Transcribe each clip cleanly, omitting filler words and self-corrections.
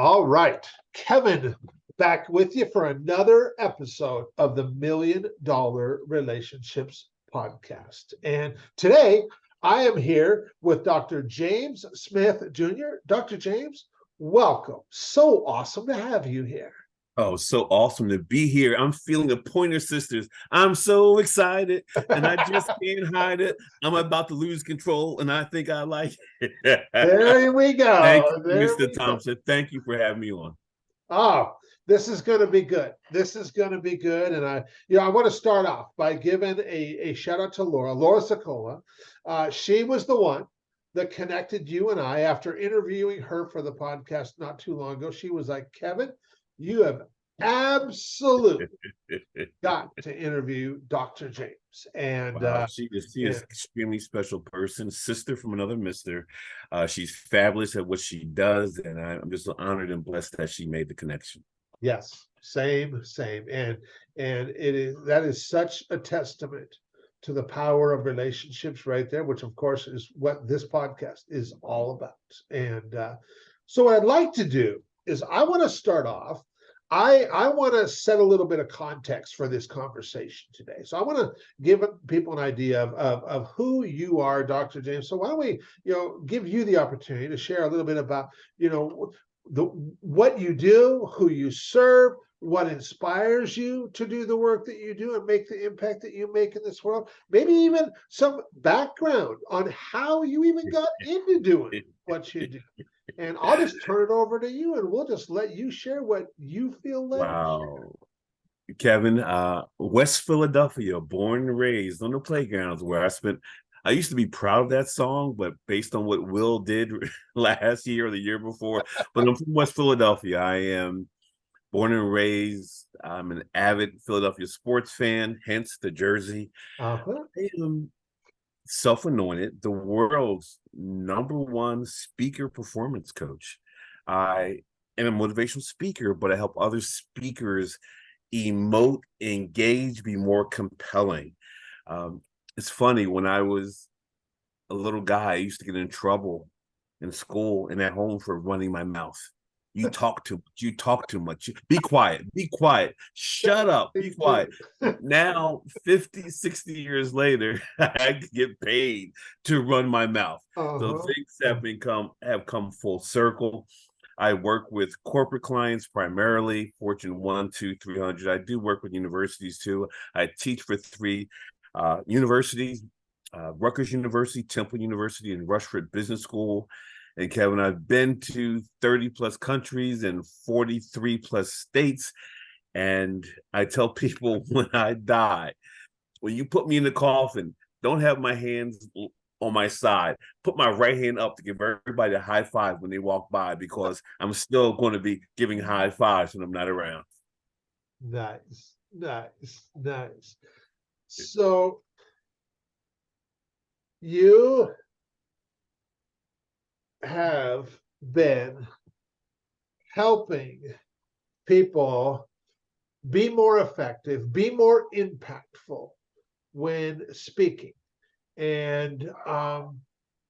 All right, Kevin, back with you for another episode of the $1,000,000 Relationships Podcast. And today I am here with Dr. James Smith Jr. Dr. James, welcome. So awesome to have you here. Oh, so awesome to be here. I'm feeling the Pointer Sisters. I'm so excited, and I just can't hide it. I'm about to lose control, and I think I like it. There we go. Thank you, There Mr. we Thompson. go. Thank you for having me on. Oh, this is going to be good. This is going to be good. And I want to start off by giving a shout out to Laura Socola. She was the one that connected you and I after interviewing her for the podcast not too long ago. She was like, Kevin, you have absolutely got to interview Dr. James. And Wow, she is an extremely special person, sister from another mister. She's fabulous at what she does, and I'm just honored and blessed that she made the connection. yes, same. And that is such a testament to the power of relationships right there, which of course is what this podcast is all about. And so what I'd like to do is I want to start off. I want to set a little bit of context for this conversation today. So I want to give people an idea of who you are, Dr. James. So why don't we, give you the opportunity to share a little bit about, what you do, who you serve, what inspires you to do the work that you do and make the impact that you make in this world. Maybe even some background on how you even got into doing what you do. And I'll just turn it over to you, and we'll just let you share what you feel led. Wow. Kevin, West Philadelphia, born and raised on the playgrounds where I used to be proud of that song, but based on what Will did last year or the year before, but I'm from West Philadelphia. I am born and raised. I'm an avid Philadelphia sports fan, hence the jersey. Uh-huh. I am self-anointed, the world's #1 speaker performance coach. I am a motivational speaker, but I help other speakers emote, engage, be more compelling. It's funny, when I was a little guy, I used to get in trouble in school and at home for running my mouth. You talk too much. You talk too much. Be quiet. Be quiet. Shut up. Be quiet. Now, 50, 60 years later, I get paid to run my mouth. So things have come full circle. I work with corporate clients primarily, Fortune 1, 2, 300. I do work with universities too. I teach for 3 universities, Rutgers University, Temple University, and Rushford Business School. And Kevin, I've been to 30 plus countries and 43 plus states. And I tell people, when I die, when you put me in the coffin, don't have my hands on my side. Put my right hand up to give everybody a high five when they walk by, because I'm still going to be giving high fives when I'm not around. Nice. So you have been helping people be more effective, be more impactful when speaking. And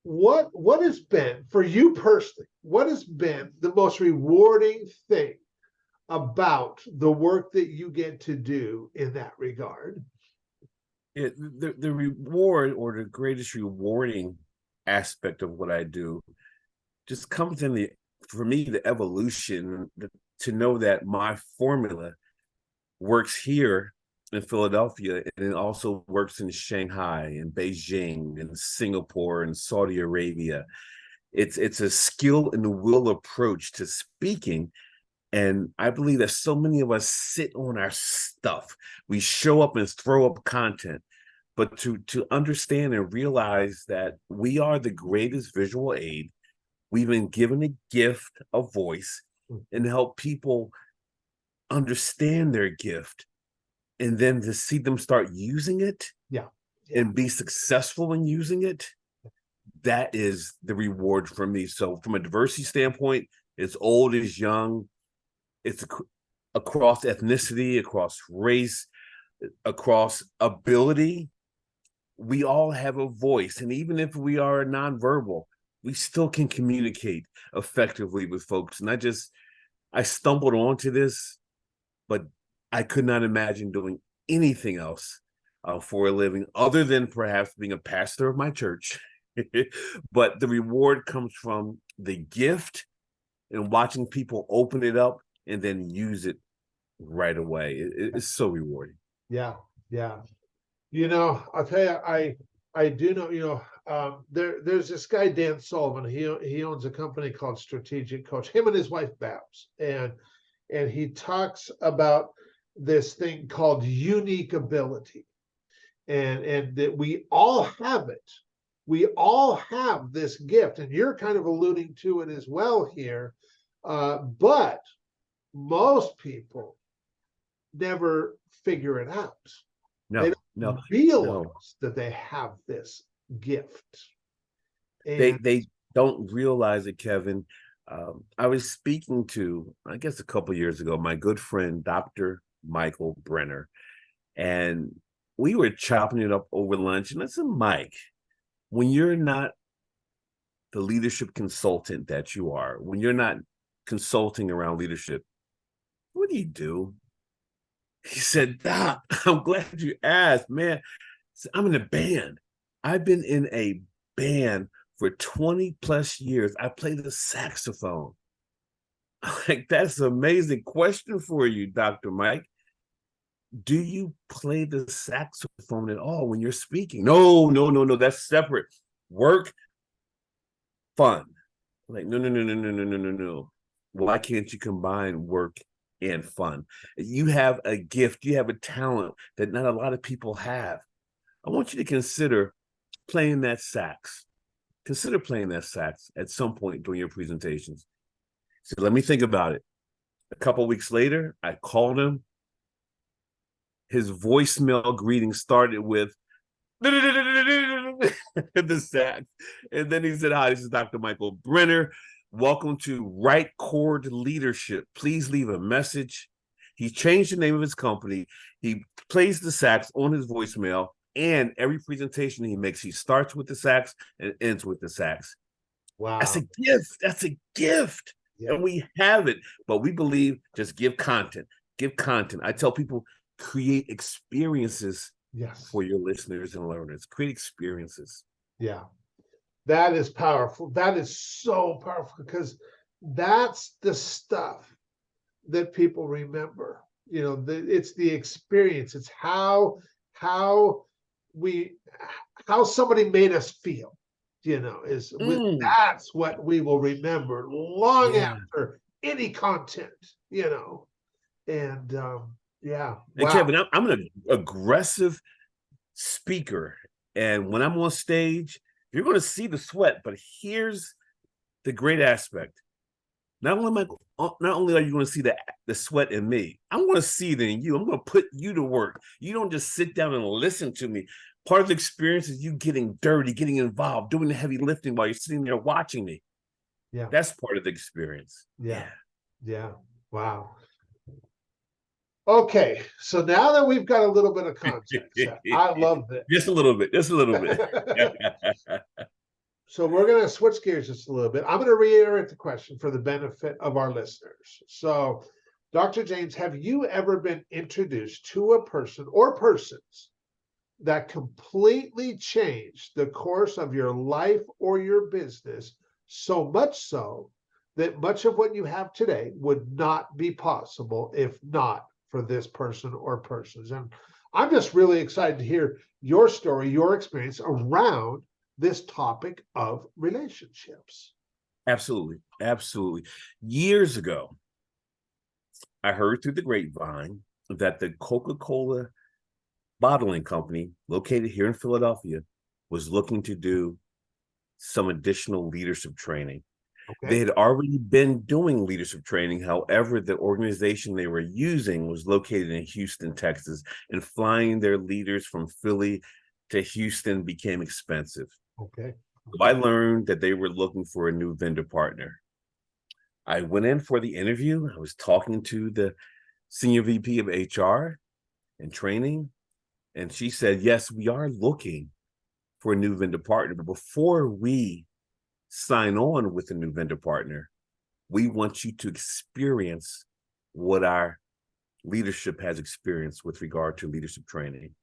what has been, for you personally, what has been the most rewarding thing about the work that you get to do in that regard? The reward, or the greatest rewarding aspect of what I do, just comes in for me, the evolution, to know that my formula works here in Philadelphia, and it also works in Shanghai and Beijing and Singapore and Saudi Arabia. It's a skill and will approach to speaking. And I believe that so many of us sit on our stuff. We show up and throw up content. But to understand and realize that we are the greatest visual aid, we've been given a gift of voice, and help people understand their gift, and then to see them start using it and be successful in using it, that is the reward for me. So from a diversity standpoint, it's old, it's young, it's across ethnicity, across race, across ability. We all have a voice, and even if we are nonverbal, we still can communicate effectively with folks. And I just I stumbled onto this, but I could not imagine doing anything else for a living other than perhaps being a pastor of my church. But the reward comes from the gift and watching people open it up and then use it right away. It's so rewarding. Yeah, yeah. I'll tell you, I do know, there's this guy, Dan Sullivan. He owns a company called Strategic Coach, him and his wife Babs. And he talks about this thing called unique ability. And that we all have it. We all have this gift, and you're kind of alluding to it as well here. But most people never figure it out. They don't realize that they have this gift. And they don't realize it, Kevin. I was speaking to, I guess a couple of years ago, my good friend, Dr. Michael Brenner, and we were chopping it up over lunch. And I said, Mike, when you're not the leadership consultant that you are, when you're not consulting around leadership, what do you do? He said, Doc, I'm glad you asked, man. I'm in a band. I've been in a band for 20 plus years. I play the saxophone. Like, that's an amazing question for you, Dr. Mike. Do you play the saxophone at all when you're speaking? No. That's separate. Work, fun. Like, no. Why can't you combine work and fun? You have a gift, you have a talent that not a lot of people have. I want you to consider playing that sax. Consider playing that sax at some point during your presentations. So let me think about it. A couple of weeks later, I called him. His voicemail greeting started with the sax. And then he said, hi, this is Dr. Michael Brenner. Welcome to Right Chord Leadership. Please leave a message. He changed the name of his company. He plays the sax on his voicemail, and every presentation he makes, he starts with the sax and ends with the sax. Wow. That's a gift. That's a gift. Yeah. And we have it, but we believe just give content. Give content. I tell people, create experiences for your listeners and learners. Create experiences. Yeah. That is powerful. That is so powerful, because that's the stuff that people remember. It's the experience. It's how somebody made us feel. That's what we will remember long after any content. And yeah. And Kevin, I'm an aggressive speaker, and when I'm on stage, you're going to see the sweat. But here's the great aspect: not only are you going to see the sweat in me, I'm going to see it in you. I'm going to put you to work. You don't just sit down and listen to me. Part of the experience is you getting dirty, getting involved, doing the heavy lifting while you're sitting there watching me. Yeah, that's part of the experience. Yeah. Wow. Okay, so now that we've got a little bit of context, I love this. Just a little bit. So we're going to switch gears just a little bit. I'm going to reiterate the question for the benefit of our listeners. So, Dr. James, have you ever been introduced to a person or persons that completely changed the course of your life or your business, so much so that much of what you have today would not be possible if not for this person or persons? And I'm just really excited to hear your story, your experience around this topic of relationships. Absolutely. Years ago, I heard through the grapevine that the Coca-Cola bottling company located here in Philadelphia was looking to do some additional leadership training. Okay. They had already been doing leadership training. However, the organization they were using was located in Houston, Texas, and flying their leaders from Philly to Houston became expensive. Okay. So I learned that they were looking for a new vendor partner. I went in for the interview. I was talking to the senior VP of HR and training, and she said, yes, we are looking for a new vendor partner. But before we sign on with a new vendor partner, We want you to experience what our leadership has experienced with regard to leadership training.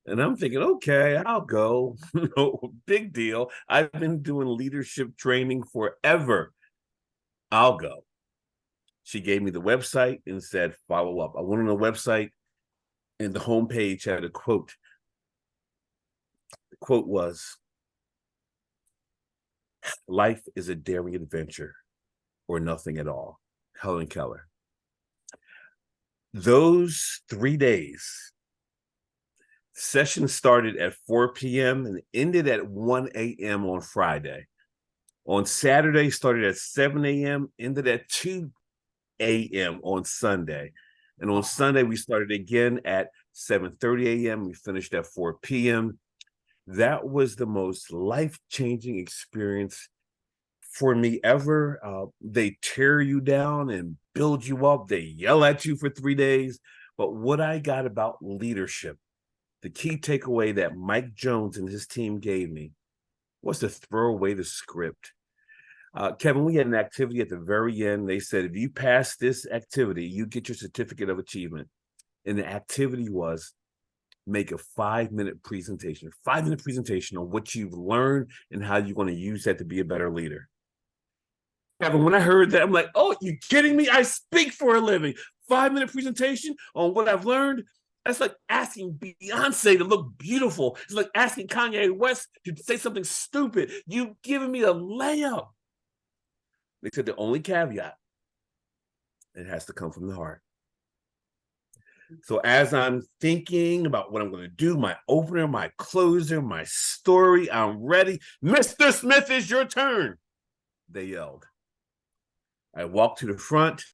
And I'm thinking, okay, I'll go. No big deal. I've been doing leadership training forever. I'll go. She gave me the website and said, follow up. I went on the website and the homepage had a quote. The quote was, life is a daring adventure or nothing at all. Helen Keller. Those 3 days, session started at 4 p.m. and ended at 1 a.m. on Friday. On Saturday, started at 7 a.m., ended at 2 a.m. on Sunday. And on Sunday, we started again at 7:30 a.m. We finished at 4 p.m. That was the most life-changing experience for me ever. They tear you down and build you up. They yell at you for 3 days. But what I got about leadership, the key takeaway that Mike Jones and his team gave me was to throw away the script. Kevin, we had an activity at the very end. They said, if you pass this activity, you get your certificate of achievement. And the activity was make a 5-minute presentation, 5-minute presentation on what you've learned and how you're going to use that to be a better leader. Kevin, when I heard that, I'm like, oh, you kidding me? I speak for a living. 5-minute presentation on what I've learned. That's like asking Beyonce to look beautiful. It's like asking Kanye West to say something stupid. You've given me a layup. They said the only caveat, it has to come from the heart. So as I'm thinking about what I'm going to do, my opener, my closer, my story, I'm ready. Mr. Smith, it's your turn, they yelled. I walked to the front.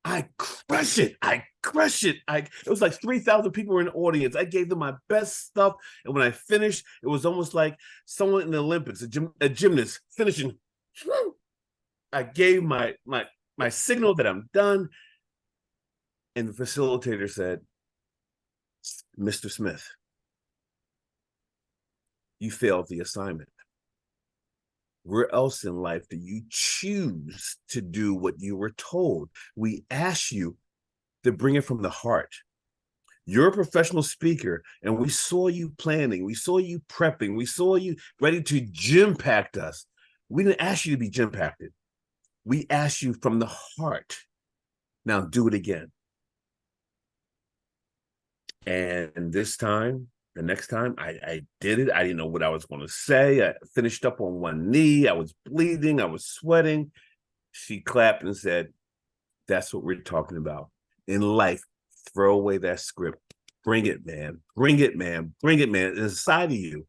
I crush it. It was like 3,000 people were in the audience. I gave them my best stuff. And when I finished, it was almost like someone in the Olympics, a gymnast finishing. I gave my signal that I'm done. And the facilitator said, Mr. Smith, you failed the assignment. Where else in life do you choose to do what you were told? We asked you to bring it from the heart. You're a professional speaker, and we saw you planning. We saw you prepping. We saw you ready to gym-pact us. We didn't ask you to be gym-pacted. We asked you from the heart. Now do it again. And this time, the next time I did it, I didn't know what I was going to say. I finished up on one knee. I was bleeding. I was sweating. She clapped and said, that's what we're talking about. In life, throw away that script. Bring it, man. Bring it, man. Bring it, man. Inside of you.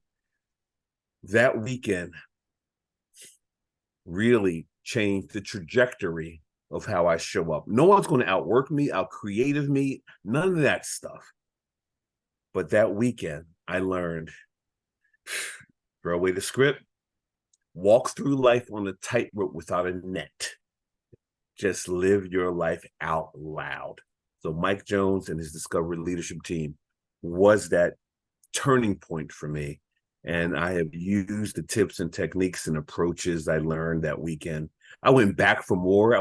That weekend really changed the trajectory of how I show up. No one's going to outwork me, out-creative me, none of that stuff. But that weekend, I learned, throw away the script, walk through life on a tightrope without a net. Just live your life out loud. So Mike Jones and his Discovery Leadership team was that turning point for me. And I have used the tips and techniques and approaches I learned that weekend. I went back for more.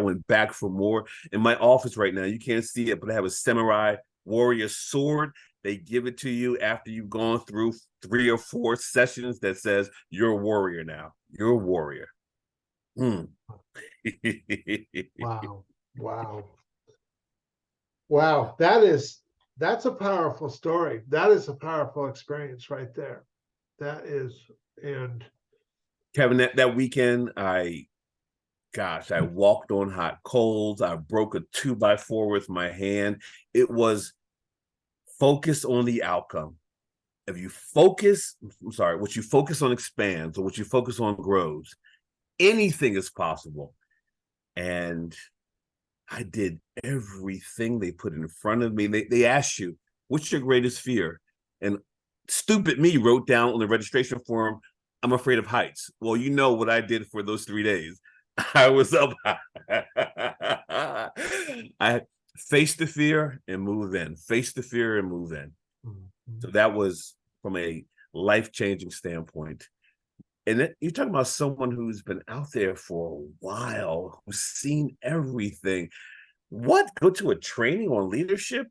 In my office right now, you can't see it, but I have a samurai warrior sword. They give it to you after you've gone through 3 or 4 sessions that says, you're a warrior now. You're a warrior. Wow. Wow. That's a powerful story. That is a powerful experience right there. That is, and Kevin, that weekend, I walked on hot coals. I broke a 2x4 with my hand. It was focus on the outcome. What you focus on expands, or what you focus on grows. Anything is possible. And I did everything they put in front of me. They asked you, what's your greatest fear? And stupid me wrote down on the registration form, I'm afraid of heights. Well, you know what I did for those 3 days. I was up high. I faced the fear and move in. Face the fear and move in. So that was from a life-changing standpoint. you're talking about someone who's been out there for a while, who's seen everything. What? Go to a training on leadership?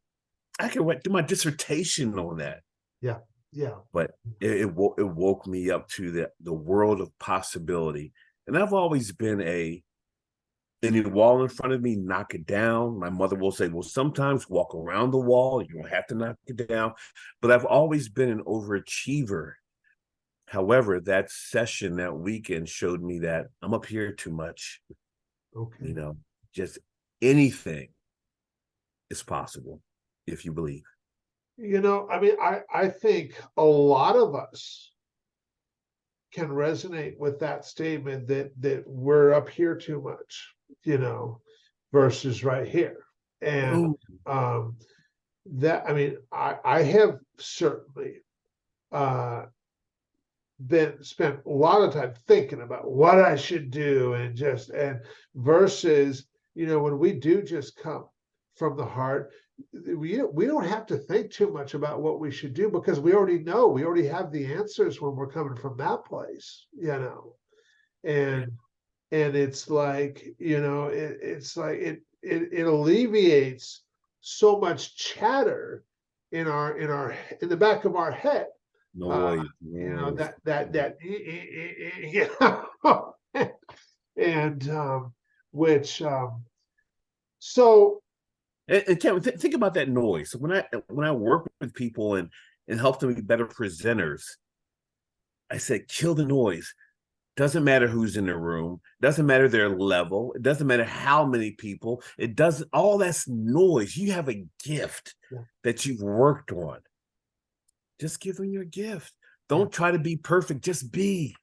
I can do my dissertation on that. Yeah. Yeah. But it woke me up to the world of possibility. And I've always been any wall in front of me, knock it down. My mother will say, well, sometimes walk around the wall. You don't have to knock it down. But I've always been an overachiever. However, that session that weekend showed me that I'm up here too much. Okay. Just anything is possible if you believe. I mean, I think a lot of us can resonate with that statement that we're up here too much, versus right here. And that, I mean, I have certainly spent a lot of time thinking about what I should do, and versus, when we do just come from the heart, we don't have to think too much about what we should do, because we already have the answers when we're coming from that place, and it's like, it's like it alleviates so much chatter in the back of our head. Noise. And which so And Kevin, think about that noise. When I work with people and help them be better presenters, I said, kill the noise. Doesn't matter who's in the room. Doesn't matter their level. It doesn't matter how many people. It doesn't. All that's noise. You have a gift that you've worked on. Just give them your gift. Don't try to be perfect. Just be.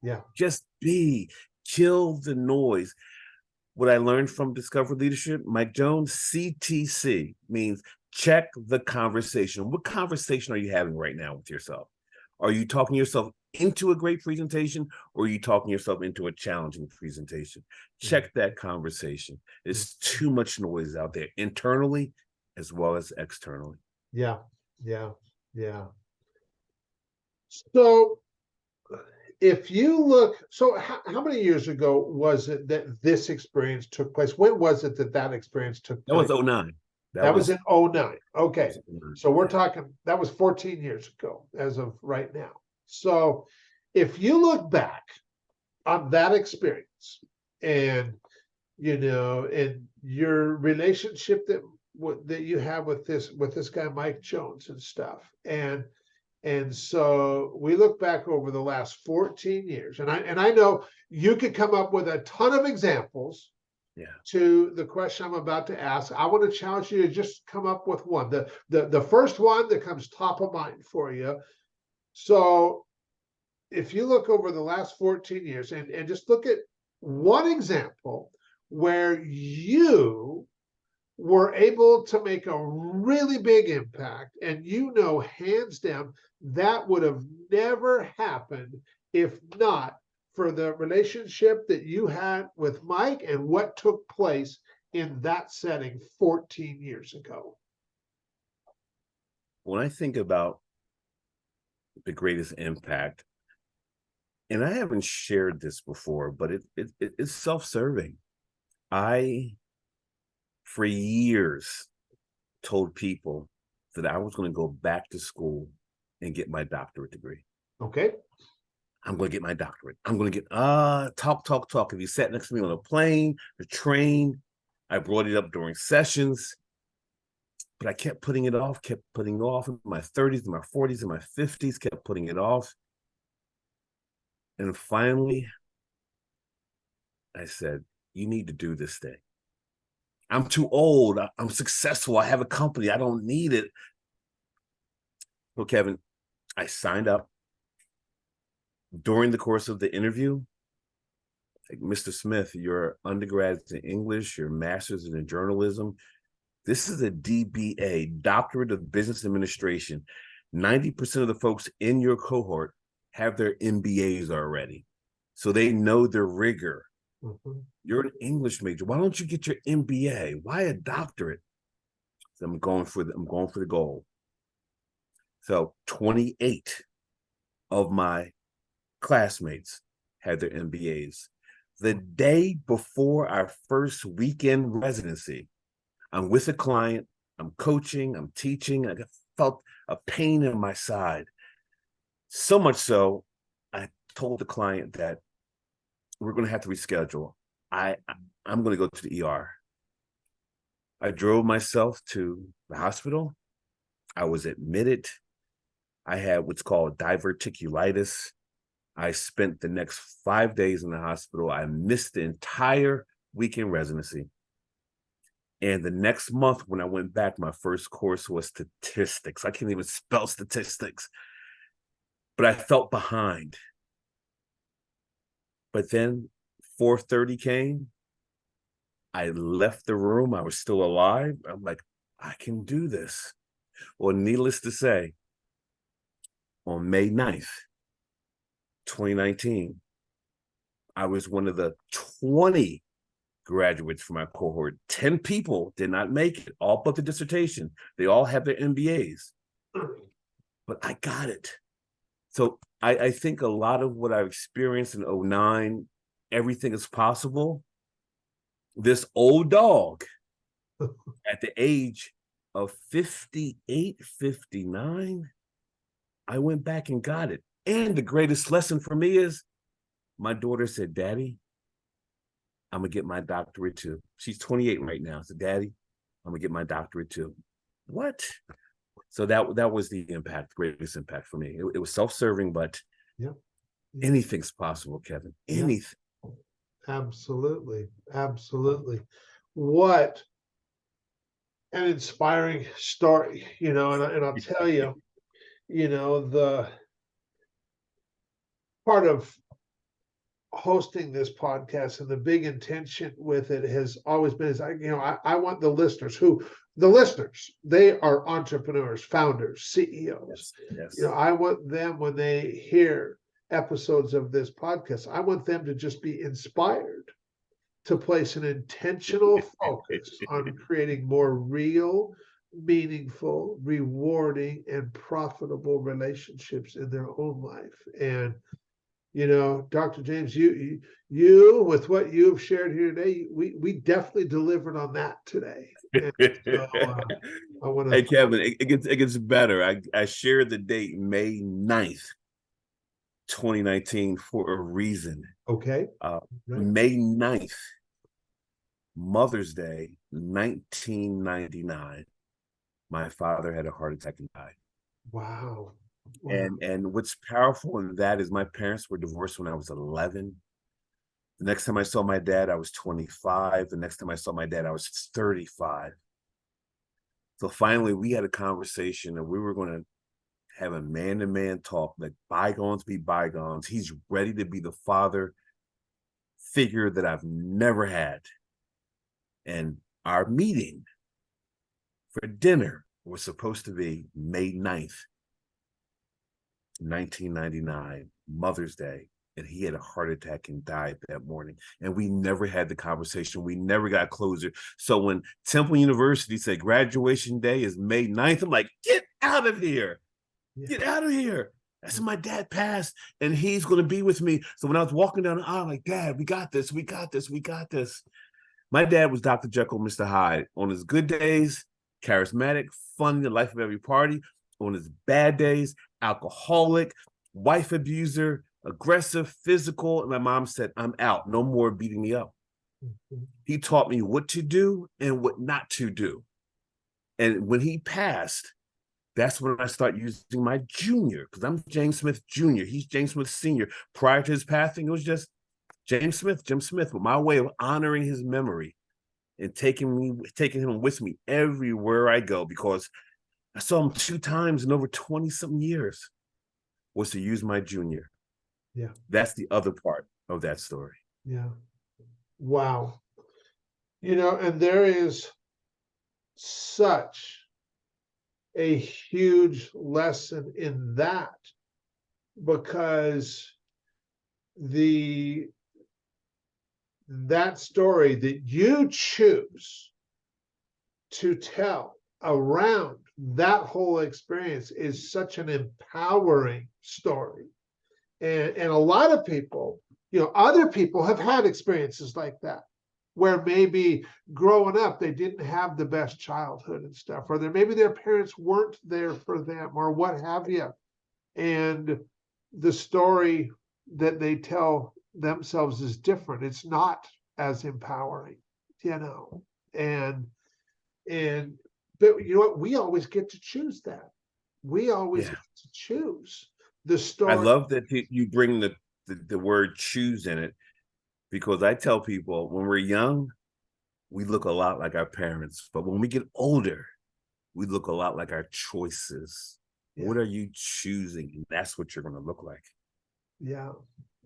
Yeah. Just be. Kill the noise. What I learned from Discover Leadership, Mike Jones, CTC means check the conversation. What conversation are you having right now with yourself? Are you talking yourself into a great presentation, or are you talking yourself into a challenging presentation? Check that conversation. There's too much noise out there, internally as well as externally. Yeah, yeah, yeah. So if you look, how many years ago was it that this experience took place? When was it that experience took place? That was 09. That was in 09. Okay. So we're talking, that was 14 years ago as of right now. So if you look back on that experience, and, and your relationship that you have with this guy, Mike Jones, and stuff. And so we look back over the last 14 years, and I know you could come up with a ton of examples to the question I'm about to ask. I want to challenge you to just come up with one. The first one that comes top of mind for you. So if you look over the last 14 years and just look at one example where you were able to make a really big impact, and hands down, that would have never happened if not for the relationship that you had with Mike and what took place in that setting 14 years ago. When I think about the greatest impact, and I haven't shared this before, but it's self-serving. I, for years, told people that I was going to go back to school and get my doctorate degree. Okay. I'm going to get my doctorate. I'm going to get, talk. If you sat next to me on a plane, a train, I brought it up during sessions, but I kept putting it off in my 30s, in my 40s, in my 50s, kept putting it off. And finally, I said, you need to do this thing. I'm too old. I'm successful. I have a company. I don't need it. Well, Kevin, I signed up. During the course of the interview, like, Mr. Smith, your undergrad's in English, your master's in journalism. This is a DBA, Doctorate of Business Administration. 90% of the folks in your cohort have their MBAs already. So they know the rigor. Mm-hmm. You're an English major. Why don't you get your MBA? Why a doctorate? So I'm going for the goal. So 28 of my classmates had their MBAs. The day before our first weekend residency, I'm with a client, I'm coaching, I'm teaching. I felt a pain in my side. So much so, I told the client that we're going to have to reschedule. I'm going to go to the ER. I drove myself to the hospital. I was admitted. I had what's called diverticulitis. I spent the next 5 days in the hospital. I missed the entire weekend residency. And the next month, when I went back, my first course was statistics. I can't even spell statistics, but I felt behind. But then 4:30 came. I left the room. I was still alive. I'm like, I can do this. Well, needless to say, on May 9th, 2019, I was one of the 20 graduates from my cohort. 10 people did not make it, all but the dissertation. They all have their MBAs, but I got it. So I think a lot of what I've experienced in 09, everything is possible. This old dog at the age of 58, 59, I went back and got it. And the greatest lesson for me is my daughter said, Daddy, I'm going to get my doctorate too. She's 28 right now. So, Daddy, I'm going to get my doctorate too. What? So that was the impact, greatest impact for me. It was self-serving, but anything's possible, Kevin. Anything. Absolutely. Absolutely. What an inspiring story, and I'll tell you, the part of hosting this podcast and the big intention with it has always been I want the listeners they are entrepreneurs, founders, CEOs. Yes. I want them, when they hear episodes of this podcast, I want them to just be inspired to place an intentional focus on creating more real, meaningful, rewarding, and profitable relationships in their own life. And Dr. James, you with what you've shared here today, we definitely delivered on that today. And so, I want to. Hey, Kevin, it gets better. I shared the date May 9th, 2019 for a reason. Okay. Right. May 9th, Mother's Day, 1999, my father had a heart attack and died. Wow. And what's powerful in that is my parents were divorced when I was 11. The next time I saw my dad, I was 25. The next time I saw my dad, I was 35. So finally, we had a conversation and we were going to have a man-to-man talk, like bygones be bygones. He's ready to be the father figure that I've never had. And our meeting for dinner was supposed to be May 9th, 1999, Mother's Day. And he had a heart attack and died that morning. And we never had the conversation. We never got closer. So when Temple University said graduation day is May 9th, I'm like, get out of here. Get out of here. I said, my dad passed and he's going to be with me. So when I was walking down the aisle, I'm like, Dad, we got this. We got this. We got this. My dad was Dr. Jekyll, Mr. Hyde. On his good days, charismatic, fun, the life of every party. On his bad days, alcoholic, wife abuser, aggressive, physical. And my mom said, I'm out. No more beating me up. Mm-hmm. He taught me what to do and what not to do. And when he passed, that's when I start using my junior, because I'm James Smith Jr. He's James Smith Sr. Prior to his passing, it was just James Smith, Jim Smith, but my way of honoring his memory and taking him with me everywhere I go, because I saw him 2 times in over 20-something years, was to use my junior. Yeah. That's the other part of that story. Yeah. Wow. And there is such a huge lesson in that, because that story that you choose to tell around that whole experience is such an empowering story. And a lot of people, other people have had experiences like that, where maybe growing up they didn't have the best childhood and stuff, or maybe their parents weren't there for them, or what have you. And the story that they tell themselves is different. It's not as empowering, and but you know what? We always get to choose that. We always get to choose the I story. love that you bring the word choose in it, because I tell people when we're young, we look a lot like our parents, but when we get older, we look a lot like our choices. Yeah. What are you choosing? And that's what you're going to look like. Yeah,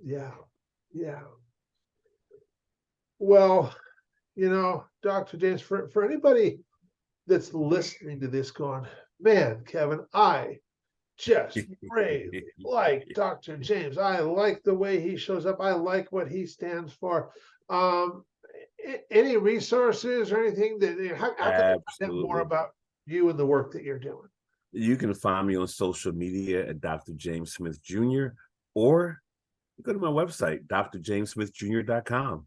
yeah, yeah. Well, Dr. James, for anybody that's listening to this going, man, Kevin, I just really like Dr. James. I like the way he shows up. I like what he stands for. Any resources or anything that how can they find out more Absolutely. about you and the work that you're doing? You can find me on social media at Dr. James Smith Jr. or go to my website, drjamessmithjr.com.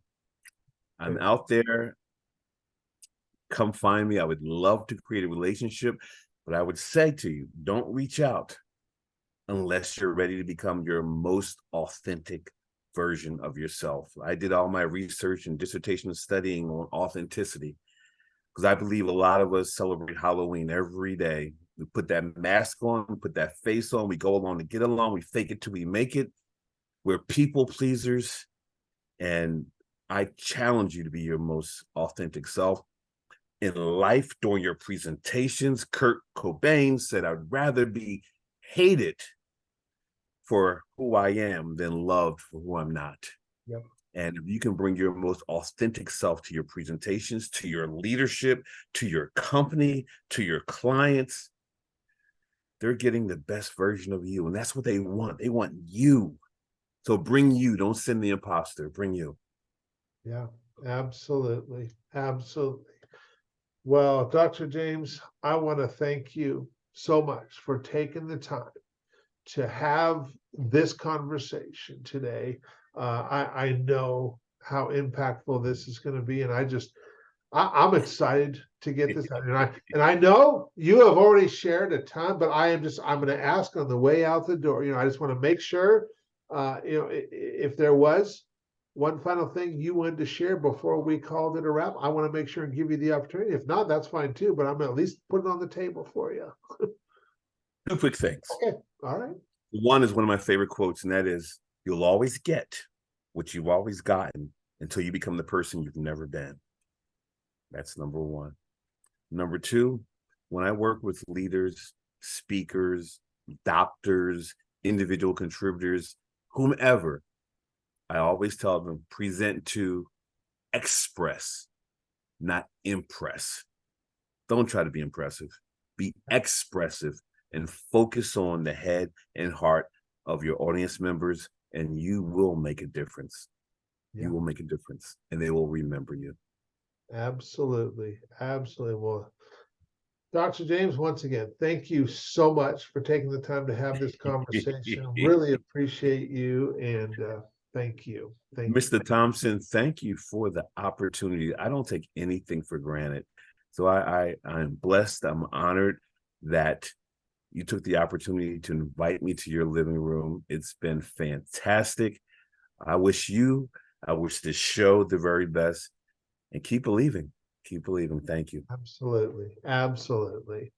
I'm out there. Come find me. I would love to create a relationship, but I would say to you, don't reach out unless you're ready to become your most authentic version of yourself. I did all my research and dissertation studying on authenticity, because I believe a lot of us celebrate Halloween every day. We put that mask on, we put that face on, we go along to get along, we fake it till we make it. We're people pleasers, and I challenge you to be your most authentic self. In life, during your presentations, Kurt Cobain said, I'd rather be hated for who I am than loved for who I'm not. Yep. And if you can bring your most authentic self to your presentations, to your leadership, to your company, to your clients, they're getting the best version of you. And that's what they want. They want you. So bring you. Don't send the imposter. Bring you. Yeah, absolutely. Absolutely. Well, Dr. James, I want to thank you so much for taking the time to have this conversation today. I know how impactful this is going to be, and I'm excited to get this out. And I know you have already shared a ton, but I'm going to ask on the way out the door. I just want to make sure, if there was one final thing you wanted to share before we called it a wrap, I want to make sure and give you the opportunity. If not, that's fine too, but I'm going to at least put it on the table for you. Two quick things. Okay. All right. One is one of my favorite quotes, and that is, you'll always get what you've always gotten until you become the person you've never been. That's number one. Number two, when I work with leaders, speakers, doctors, individual contributors, whomever, I always tell them, present to express, not impress. Don't try to be impressive. Be expressive and focus on the head and heart of your audience members, and you will make a difference. Yeah. You will make a difference, and they will remember you. Absolutely. Absolutely. Well, Dr. James, once again, thank you so much for taking the time to have this conversation. Really appreciate you, and thank you. Mr. Thompson, thank you for the opportunity. I don't take anything for granted. So I'm blessed. I'm honored that you took the opportunity to invite me to your living room. It's been fantastic. I wish the show the very best, and keep believing. Keep believing. Thank you. Absolutely. Absolutely.